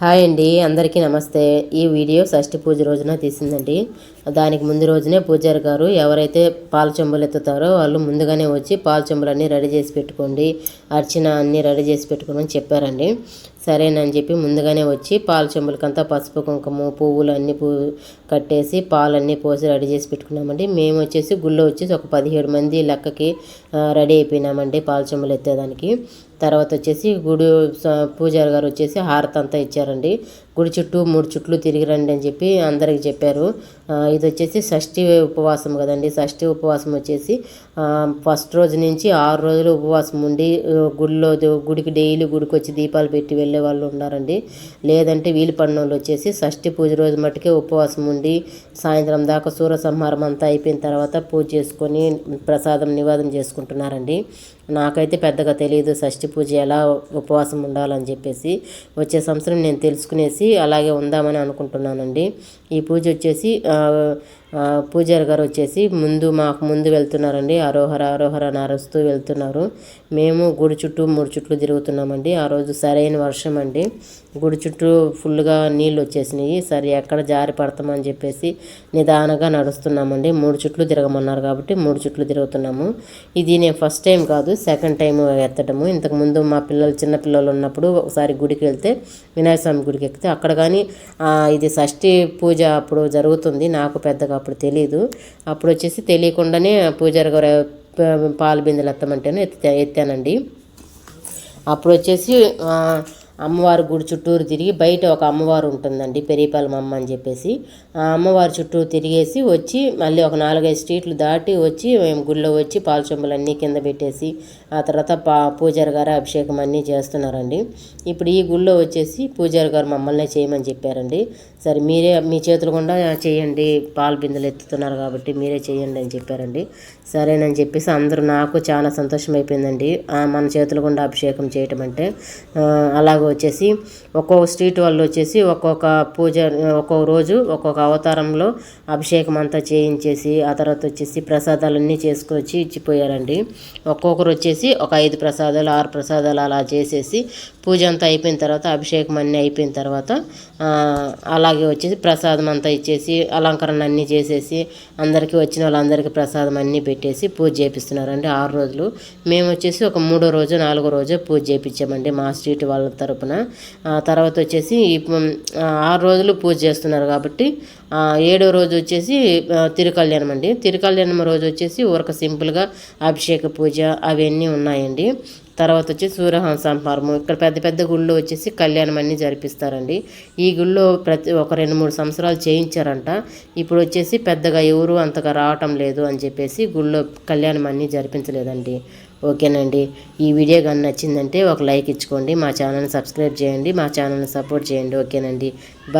Hi అండి, అందరికీ నమస్తే. ఈ వీడియో షష్ఠి పూజ రోజున తీసిందండి. దానికి ముందు రోజునే పూజారి గారు ఎవరైతే పాల చెంబులు ఎత్తుతారో వాళ్ళు ముందుగానే వచ్చి పాల చెంబులన్నీ రెడీ చేసి పెట్టుకోండి, అర్చన అన్నీ రెడీ చేసి పెట్టుకోమని చెప్పారండి. సరేనని చెప్పి ముందుగానే వచ్చి పాల చెంబులకంతా పసుపు కుంకుమ పువ్వులు అన్నీ కట్టేసి పాలన్నీ పోసి రెడీ చేసి పెట్టుకున్నామండి. మేము వచ్చేసి గుళ్ళో వచ్చేసి ఒక 17 మంది లెక్కకి రెడీ అయిపోయినామండి పాల చెంబులు ఎత్తేదానికి. తర్వాత వచ్చేసి పూజారి గారు వచ్చేసి హారతి అంతా ఇచ్చారండి. గుడి చుట్టూ 3 చుట్లు తిరిగి రండి అని చెప్పి అందరికి చెప్పారు. ఇది వచ్చేసి షష్ఠి ఉపవాసం కదండి. షష్ఠి ఉపవాసం వచ్చేసి ఫస్ట్ రోజు నుంచి 6 రోజులు ఉపవాసం ఉండి గుడికి డైలీ గుడికి వచ్చి దీపాలు పెట్టి వెళ్ళే వాళ్ళు ఉన్నారండి. లేదంటే వీలు పడిన వాళ్ళు వచ్చేసి షష్ఠి పూజ రోజు మట్టుకే ఉపవాసం ఉండి సాయంత్రం దాకా సూర్య సంహారం అంతా అయిపోయిన తర్వాత పూజ చేసుకొని ప్రసాదం నివేదన చేసుకుంటున్నారండి. నాకైతే పెద్దగా తెలియదు షష్ఠి పూజ ఎలా ఉపవాసం ఉండాలని చెప్పేసి. వచ్చే సంవత్సరం నేను తెలుసుకునేసి అలాగే ఉందామని అనుకుంటున్నానండి. ఈ పూజ వచ్చేసి పూజారి గారు వచ్చేసి మాకు ముందు వెళ్తున్నారండి. అరోహర అరోహర నరుస్తూ వెళ్తున్నారు. మేము గుడి చుట్టూ 3 చుట్లు తిరుగుతున్నామండి. ఆ రోజు సరైన వర్షం అండి. గుడి చుట్టూ ఫుల్గా నీళ్ళు వచ్చేసినాయి. సరే ఎక్కడ జారి పడతామని చెప్పేసి నిదానంగా నడుస్తున్నామండి. 3 చుట్లు తిరగమన్నారు కాబట్టి 3 చుట్లు తిరుగుతున్నాము. ఇది నేను ఫస్ట్ టైం కాదు, సెకండ్ టైం ఎత్తడము. ఇంతకుముందు మా చిన్న పిల్లలు ఉన్నప్పుడు ఒకసారి గుడికి వెళ్తే వినాయక స్వామి గుడికి ఎక్కితే అక్కడ కానీ ఇది షష్ఠి పూజ అప్పుడు జరుగుతుంది. నాకు పెద్దగా అప్పుడు తెలీదు. అప్పుడు వచ్చేసి తెలియకుండానే పూజారి గారు పాల బిందెలు ఎత్తమంటేనే ఎత్తానండి. అప్పుడు వచ్చేసి అమ్మవారి గుడి చుట్టూరు తిరిగి బయట ఒక అమ్మవారు ఉంటుందండి, పెరిపాలెం అమ్మ అని చెప్పేసి. ఆ అమ్మవారి చుట్టూ తిరిగేసి వచ్చి మళ్ళీ ఒక 4-5 స్ట్రీట్లు దాటి వచ్చి మేము గుళ్ళో వచ్చి పాల చెంబులన్నీ కింద పెట్టేసి ఆ తర్వాత పూజారి గారు అభిషేకం అన్నీ చేస్తున్నారండి. ఇప్పుడు ఈ గుళ్ళో వచ్చేసి పూజారి గారు మమ్మల్ని చేయమని చెప్పారండి. సరే మీరే మీ చేతులు గుండా చేయండి, పాల బిందెలు ఎత్తుతున్నారు కాబట్టి మీరే చేయండి అని చెప్పారండి. సరేనని చెప్పేసి అందరూ నాకు చాలా సంతోషం అయిపోయిందండి మన చేతుల గుండా అభిషేకం చేయటం అంటే. అలాగే వచ్చేసి ఒక్కొక్క స్ట్రీట్ వాళ్ళు వచ్చేసి ఒక్కొక్క రోజు ఒక్కొక్క అవతారంలో అభిషేకం అంతా చేయించేసి ఆ తర్వాత వచ్చేసి ప్రసాదాలన్నీ చేసుకొచ్చి ఇచ్చిపోయారండి. ఒక్కొక్కరు వచ్చేసి ఒక 5 ప్రసాదాలు 6 ప్రసాదాలు అలా చేసేసి పూజ అంతా అయిపోయిన తర్వాత అభిషేకం అన్నీ అయిపోయిన తర్వాత అలాగే వచ్చేసి ప్రసాదం అంతా ఇచ్చేసి అలంకరణ అన్నీ చేసేసి అందరికీ వచ్చిన వాళ్ళందరికీ ప్రసాదం అన్నీ పెట్టేసి పూజ చేపిస్తున్నారండి 6 రోజులు. మేము వచ్చేసి ఒక 3వ రోజు 4వ రోజు పూజ చేయించామండి మా స్ట్రీట్ వాళ్ళ తరపున. తర్వాత వచ్చేసి 6 రోజులు పూజ చేస్తున్నారు కాబట్టి 7వ రోజు వచ్చేసి తిరుకళ్యాణం అండి. తిరుకళ్యాణం రోజు వచ్చేసి సింపుల్గా అభిషేక పూజ అవన్నీ ఉన్నాయండి. తర్వాత వచ్చి సంహారము. ఇక్కడ పెద్ద పెద్ద గుళ్ళు వచ్చేసి కళ్యాణం అన్నీ జరిపిస్తారండి. ఈ గుళ్ళో ఒక 2-3 సంవత్సరాలు చేయించారంట. ఇప్పుడు వచ్చేసి పెద్దగా ఎవరు అంతగా రావటం లేదు అని చెప్పేసి గుళ్ళో కళ్యాణం అన్నీ జరిపించలేదండి. ఓకేనండి, ఈ వీడియో కానీ నచ్చిందంటే ఒక లైక్ ఇచ్చుకోండి, మా ఛానల్ని సబ్స్క్రైబ్ చేయండి, మా ఛానల్ని సపోర్ట్ చేయండి. ఓకేనండి.